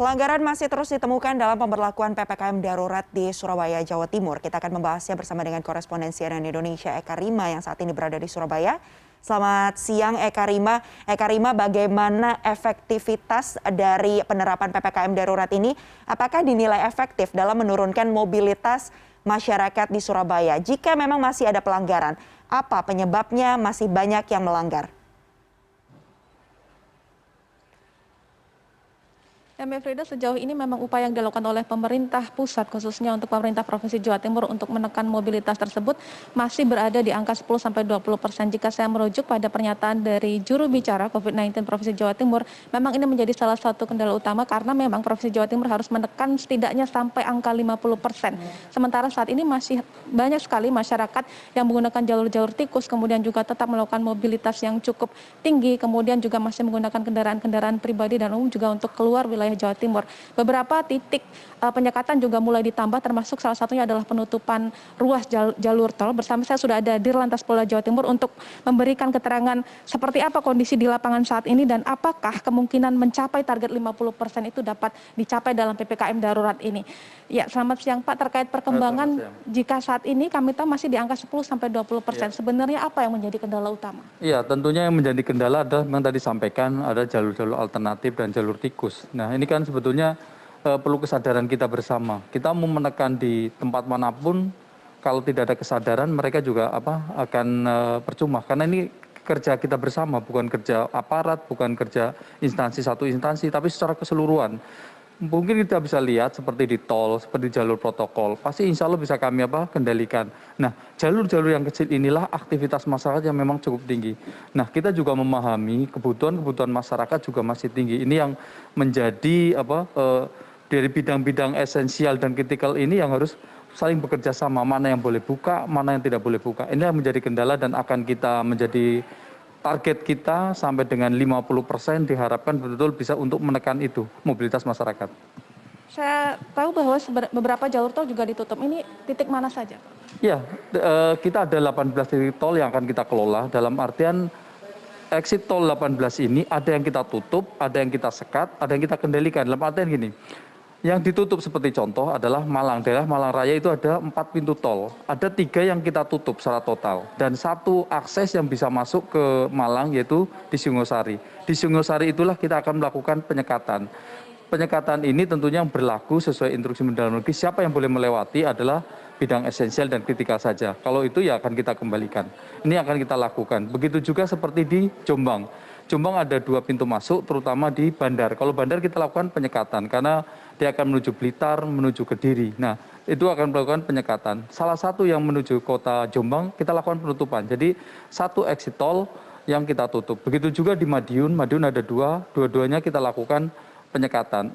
Pelanggaran masih terus ditemukan dalam pemberlakuan PPKM darurat di Surabaya, Jawa Timur. Kita akan membahasnya bersama dengan koresponden CNN Indonesia Eka Rima yang saat ini berada di Surabaya. Selamat siang Eka Rima. Eka Rima, bagaimana efektivitas dari penerapan PPKM darurat ini? Apakah dinilai efektif dalam menurunkan mobilitas masyarakat di Surabaya? Jika memang masih ada pelanggaran, apa penyebabnya masih banyak yang melanggar? Ya, Mevrida, sejauh ini memang upaya yang dilakukan oleh pemerintah pusat, khususnya untuk pemerintah Provinsi Jawa Timur untuk menekan mobilitas tersebut masih berada di angka 10-20%. Jika saya merujuk pada pernyataan dari juru bicara COVID-19 Provinsi Jawa Timur, memang ini menjadi salah satu kendala utama karena memang Provinsi Jawa Timur harus menekan setidaknya sampai angka 50%. Sementara saat ini masih banyak sekali masyarakat yang menggunakan jalur-jalur tikus, kemudian juga tetap melakukan mobilitas yang cukup tinggi, kemudian juga masih menggunakan kendaraan-kendaraan pribadi dan umum juga untuk keluar wilayah Jawa Timur. Beberapa titik penyekatan juga mulai ditambah, termasuk salah satunya adalah penutupan ruas jalur tol. Bersama saya sudah ada Dirlantas Polda Jawa Timur untuk memberikan keterangan seperti apa kondisi di lapangan saat ini dan apakah kemungkinan mencapai target 50% itu dapat dicapai dalam PPKM darurat ini. Ya, selamat siang Pak. Terkait perkembangan, jika saat ini kami tahu masih di angka 10-20%. Sebenarnya apa yang menjadi kendala utama? Iya, tentunya yang menjadi kendala adalah memang tadi sampaikan ada jalur-jalur alternatif dan jalur tikus. Nah, ini kan sebetulnya perlu kesadaran kita bersama. Kita mau menekan di tempat manapun, kalau tidak ada kesadaran mereka juga akan percuma. Karena ini kerja kita bersama, bukan kerja aparat, bukan kerja instansi satu instansi, tapi secara keseluruhan. Mungkin kita bisa lihat seperti di tol, seperti jalur protokol, pasti insya Allah bisa kami kendalikan. Nah, jalur-jalur yang kecil inilah aktivitas masyarakat yang memang cukup tinggi. Nah, kita juga memahami kebutuhan masyarakat juga masih tinggi. Ini yang menjadi dari bidang-bidang esensial dan kritikal ini yang harus saling bekerja sama, mana yang boleh buka, mana yang tidak boleh buka. Ini yang menjadi kendala dan akan kita menjadi target kita sampai dengan 50% diharapkan betul-betul bisa untuk menekan itu, mobilitas masyarakat. Saya tahu bahwa beberapa jalur tol juga ditutup. Ini titik mana saja? Ya, kita ada 18 titik tol yang akan kita kelola. Dalam artian exit tol 18 ini ada yang kita tutup, ada yang kita sekat, ada yang kita kendalikan. Dalam artian gini, yang ditutup seperti contoh adalah Malang, daerah Malang Raya itu ada 4 pintu tol. Ada 3 yang kita tutup secara total. Dan 1 akses yang bisa masuk ke Malang yaitu di Singosari. Di Singosari itulah kita akan melakukan penyekatan. Penyekatan ini tentunya yang berlaku sesuai instruksi Menteri Dalam Negeri. Siapa yang boleh melewati adalah bidang esensial dan kritikal saja. Kalau itu ya akan kita kembalikan. Ini akan kita lakukan. Begitu juga seperti di Jombang. Jombang ada 2 pintu masuk, terutama di Bandar. Kalau Bandar kita lakukan penyekatan karena dia akan menuju Blitar, menuju Kediri. Nah, itu akan melakukan penyekatan. Salah satu yang menuju kota Jombang, kita lakukan penutupan. Jadi, 1 exit tol yang kita tutup. Begitu juga di Madiun, Madiun ada 2, dua-duanya kita lakukan penyekatan.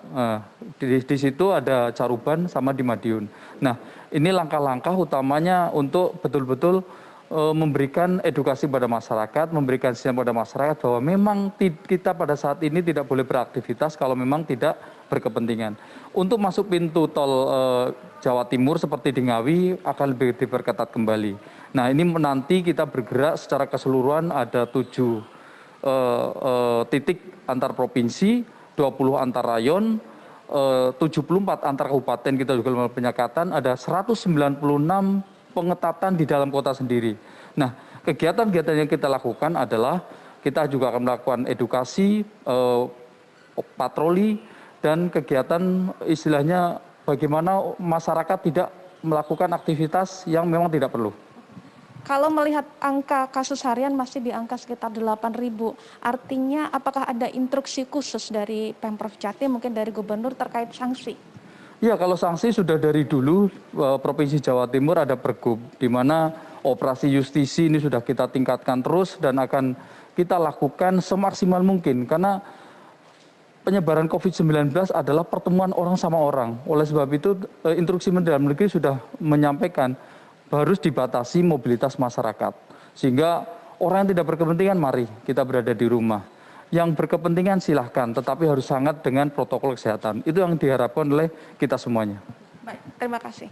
Di situ ada Caruban sama di Madiun. Nah, ini langkah-langkah utamanya untuk betul-betul memberikan edukasi pada masyarakat, memberikan sinyal pada masyarakat bahwa memang kita pada saat ini tidak boleh beraktivitas kalau memang tidak berkepentingan. Untuk masuk pintu tol Jawa Timur seperti di Ngawi akan lebih diperketat kembali. Nah, ini nanti kita bergerak secara keseluruhan ada 7 titik antar provinsi, 20 antar rayon, 74 antar kabupaten kita juga melakukan penyekatan, ada 196 pengetatan di dalam kota sendiri. Nah, kegiatan-kegiatan yang kita lakukan adalah kita juga akan melakukan edukasi, patroli, dan kegiatan istilahnya bagaimana masyarakat tidak melakukan aktivitas yang memang tidak perlu. Kalau melihat angka kasus harian masih di angka sekitar 8.000, artinya apakah ada instruksi khusus dari Pemprov Jatim, mungkin dari Gubernur terkait sanksi? Ya, kalau sanksi sudah dari dulu Provinsi Jawa Timur ada Pergub, di mana operasi justisi ini sudah kita tingkatkan terus dan akan kita lakukan semaksimal mungkin. Karena penyebaran COVID-19 adalah pertemuan orang sama orang. Oleh sebab itu instruksi Menteri Dalam Negeri sudah menyampaikan harus dibatasi mobilitas masyarakat. Sehingga orang yang tidak berkepentingan mari kita berada di rumah. Yang berkepentingan silahkan, tetapi harus sangat dengan protokol kesehatan. Itu yang diharapkan oleh kita semuanya. Baik, terima kasih.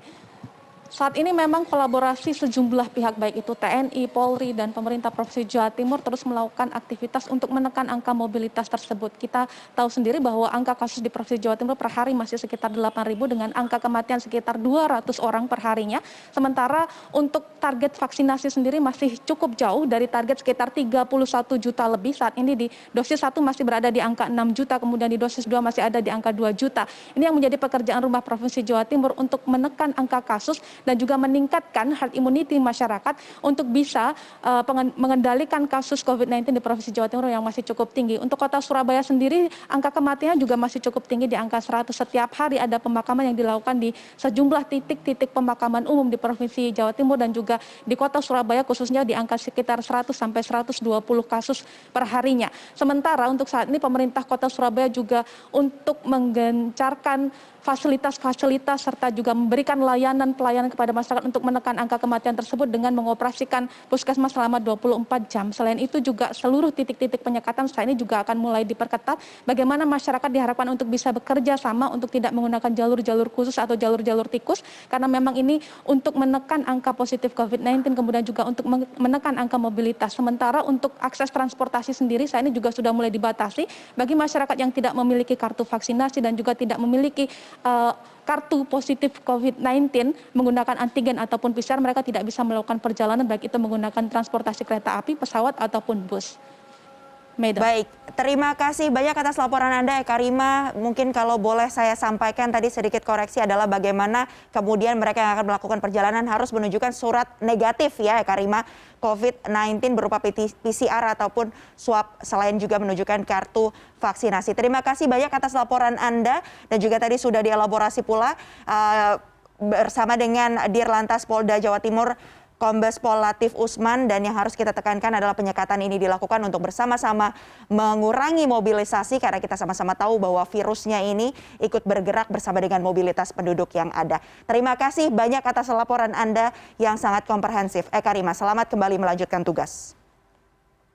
Saat ini memang kolaborasi sejumlah pihak baik itu TNI, Polri, dan pemerintah Provinsi Jawa Timur terus melakukan aktivitas untuk menekan angka mobilitas tersebut. Kita tahu sendiri bahwa angka kasus di Provinsi Jawa Timur per hari masih sekitar 8.000 dengan angka kematian sekitar 200 orang per harinya. Sementara untuk target vaksinasi sendiri masih cukup jauh dari target sekitar 31 juta lebih. Saat ini di dosis 1 masih berada di angka 6 juta, kemudian di dosis 2 masih ada di angka 2 juta. Ini yang menjadi pekerjaan rumah Provinsi Jawa Timur untuk menekan angka kasus dan juga meningkatkan herd immunity masyarakat untuk bisa mengendalikan kasus COVID-19 di Provinsi Jawa Timur yang masih cukup tinggi. Untuk kota Surabaya sendiri, angka kematian juga masih cukup tinggi di angka 100. Setiap hari ada pemakaman yang dilakukan di sejumlah titik-titik pemakaman umum di Provinsi Jawa Timur dan juga di kota Surabaya khususnya di angka sekitar 100 sampai 120 kasus per harinya. Sementara untuk saat ini pemerintah kota Surabaya juga untuk menggencarkan fasilitas-fasilitas serta juga memberikan pelayanan kepada masyarakat untuk menekan angka kematian tersebut dengan mengoperasikan puskesmas selama 24 jam. Selain itu juga seluruh titik-titik penyekatan saat ini juga akan mulai diperketat. Bagaimana masyarakat diharapkan untuk bisa bekerja sama untuk tidak menggunakan jalur-jalur khusus atau jalur-jalur tikus karena memang ini untuk menekan angka positif COVID-19 kemudian juga untuk menekan angka mobilitas. Sementara untuk akses transportasi sendiri saat ini juga sudah mulai dibatasi bagi masyarakat yang tidak memiliki kartu vaksinasi dan juga tidak memiliki kartu positif COVID-19 menggunakan antigen ataupun PCR, mereka tidak bisa melakukan perjalanan baik itu menggunakan transportasi kereta api, pesawat ataupun bus. Meda. Baik, terima kasih banyak atas laporan Anda Eka Rima. Mungkin kalau boleh saya sampaikan tadi sedikit koreksi adalah bagaimana kemudian mereka yang akan melakukan perjalanan harus menunjukkan surat negatif ya Eka Rima COVID-19 berupa PCR ataupun swab selain juga menunjukkan kartu vaksinasi. Terima kasih banyak atas laporan Anda dan juga tadi sudah dielaborasi pula bersama dengan Dirlantas Polda Jawa Timur Kombes Pol Latif Usman, dan yang harus kita tekankan adalah penyekatan ini dilakukan untuk bersama-sama mengurangi mobilisasi karena kita sama-sama tahu bahwa virusnya ini ikut bergerak bersama dengan mobilitas penduduk yang ada. Terima kasih banyak atas laporan Anda yang sangat komprehensif. Eka Rima, selamat kembali melanjutkan tugas.